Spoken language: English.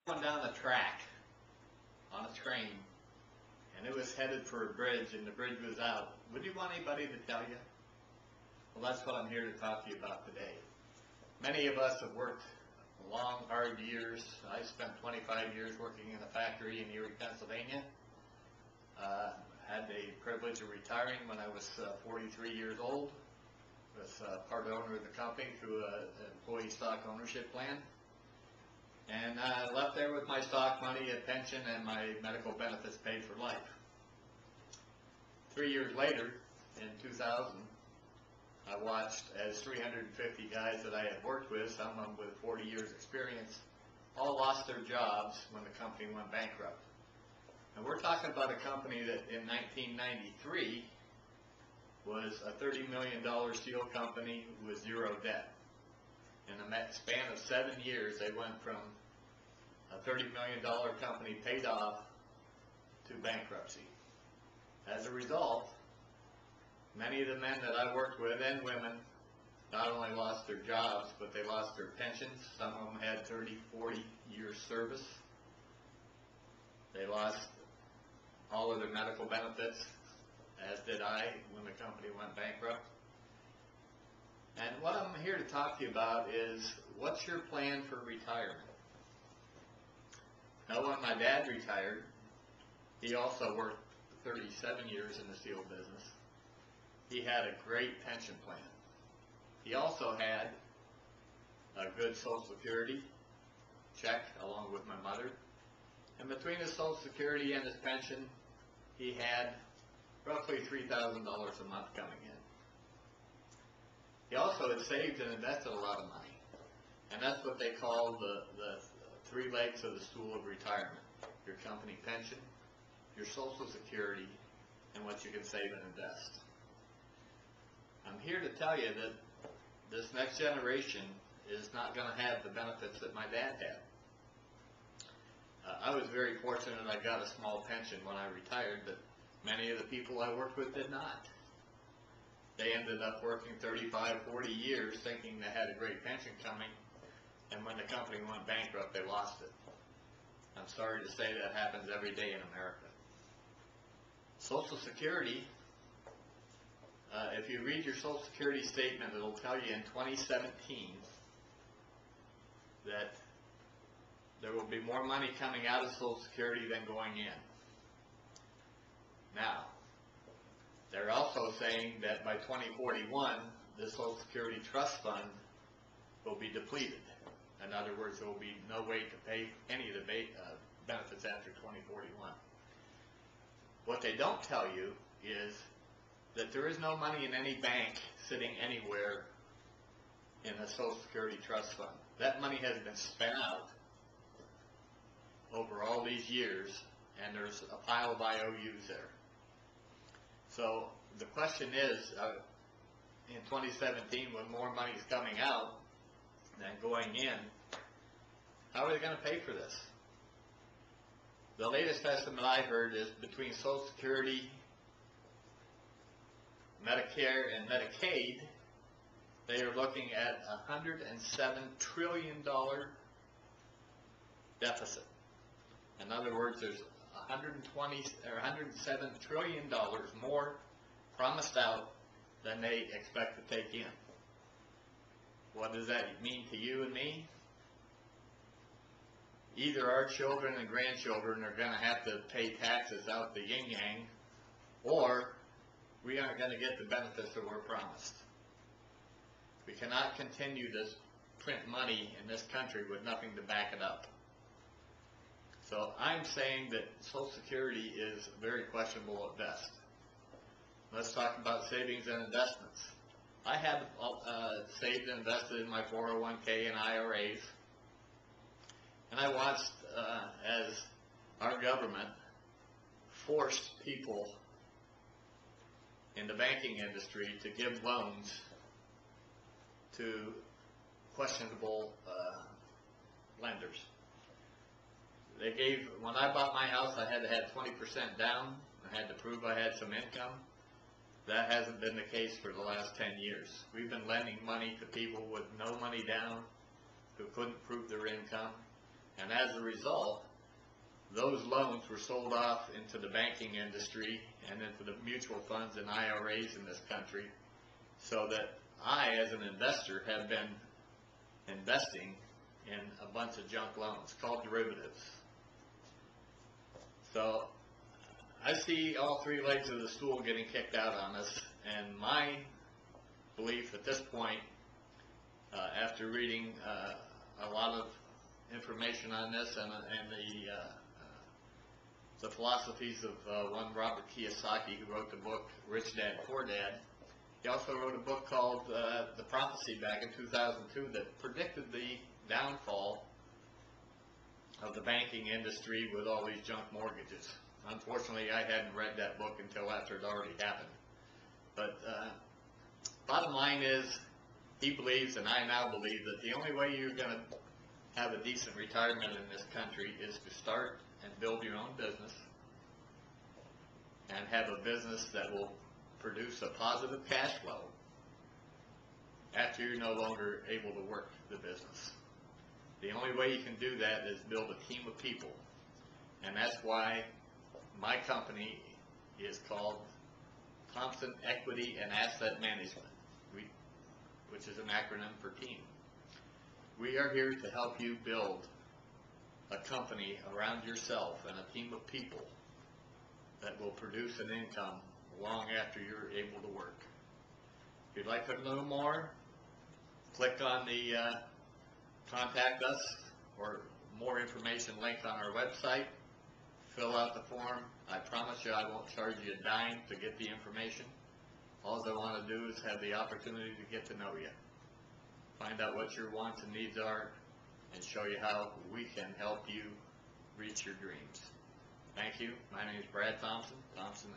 Going down the track on a train, and it was headed for a bridge, and the bridge was out. Would you want anybody to tell you? Well, that's what I'm here to talk to you about today. Many of us have worked long, hard years. I spent 25 years working in a factory in Erie, Pennsylvania. Had the privilege of retiring when I was 43 years old. Was part owner of the company through an employee stock ownership plan. And I left there with my stock money, a pension, and my medical benefits paid for life. 3 years later, in 2000, I watched as 350 guys that I had worked with, some of them with 40 years experience, all lost their jobs when the company went bankrupt. And we're talking about a company that in 1993 was a $30 million steel company with zero debt. In the span of 7 years, they went from a $30 million company paid off to bankruptcy. As a result, many of the men that I worked with and women not only lost their jobs, but they lost their pensions. Some of them had 30, 40 years service. They lost all of their medical benefits, as did I when the company went bankrupt. And what I'm here to talk to you about is, what's your plan for retirement? Now, when my dad retired, he also worked 37 years in the steel business. He had a great pension plan. He also had a good Social Security check along with my mother. And between his Social Security and his pension, he had roughly $3,000 a month coming in. He also had saved and invested a lot of money. And that's what they call the three legs of the stool of retirement. Your company pension, your Social Security, and what you can save and invest. I'm here to tell you that this next generation is not going to have the benefits that my dad had. I was very fortunate I got a small pension when I retired, but many of the people I worked with did not. They ended up working 35, 40 years thinking they had a great pension coming, and when the company went bankrupt, they lost it. I'm sorry to say that happens every day in America. Social Security, if you read your Social Security statement, it'll tell you in 2017 that there will be more money coming out of Social Security than going in. Now, they're also saying that by 2041, the Social Security Trust Fund will be depleted. In other words, there will be no way to pay any of the benefits after 2041. What they don't tell you is that there is no money in any bank sitting anywhere in the Social Security Trust Fund. That money has been spent out over all these years, and there's a pile of IOUs there. So the question is, in 2017, when more money is coming out than going in, how are they going to pay for this? The latest estimate I heard is between Social Security, Medicare, and Medicaid, they are looking at a $107 trillion deficit. In other words, there's $107 trillion more promised out than they expect to take in. What does that mean to you and me? Either our children and grandchildren are going to have to pay taxes out the yin-yang, or we aren't going to get the benefits that we're promised. We cannot continue to print money in this country with nothing to back it up. So I'm saying that Social Security is very questionable at best. Let's talk about savings and investments. I have saved and invested in my 401k and IRAs, and I watched as our government forced people in the banking industry to give loans to questionable lenders. They gave, when I bought my house, I had to have 20% down. I had to prove I had some income. That hasn't been the case for the last 10 years. We've been lending money to people with no money down, who couldn't prove their income, And as a result, those loans were sold off into the banking industry and into the mutual funds and IRAs in this country, so that I, as an investor, have been investing in a bunch of junk loans called derivatives. So I see all three legs of the stool getting kicked out on us, and my belief at this point, after reading a lot of information on this and the philosophies of one Robert Kiyosaki, who wrote the book Rich Dad Poor Dad. He also wrote a book called The Prophecy back in 2002 that predicted the downfall of the banking industry with all these junk mortgages. Unfortunately, I hadn't read that book until after it already happened. But bottom line is, he believes, and I now believe, that the only way you're going to have a decent retirement in this country is to start and build your own business and have a business that will produce a positive cash flow after you're no longer able to work the business. The only way you can do that is build a team of people, and that's why my company is called Thompson Equity and Asset Management, which is an acronym for team. We are here to help you build a company around yourself and a team of people that will produce an income long after you're able to work. If you'd like to know more, click on the contact us or more information link on our website. Fill out the form. I promise you I won't charge you a dime to get the information. All I want to do is have the opportunity to get to know you, find out what your wants and needs are, and show you how we can help you reach your dreams. Thank you. My name is Brad Thompson, Thompson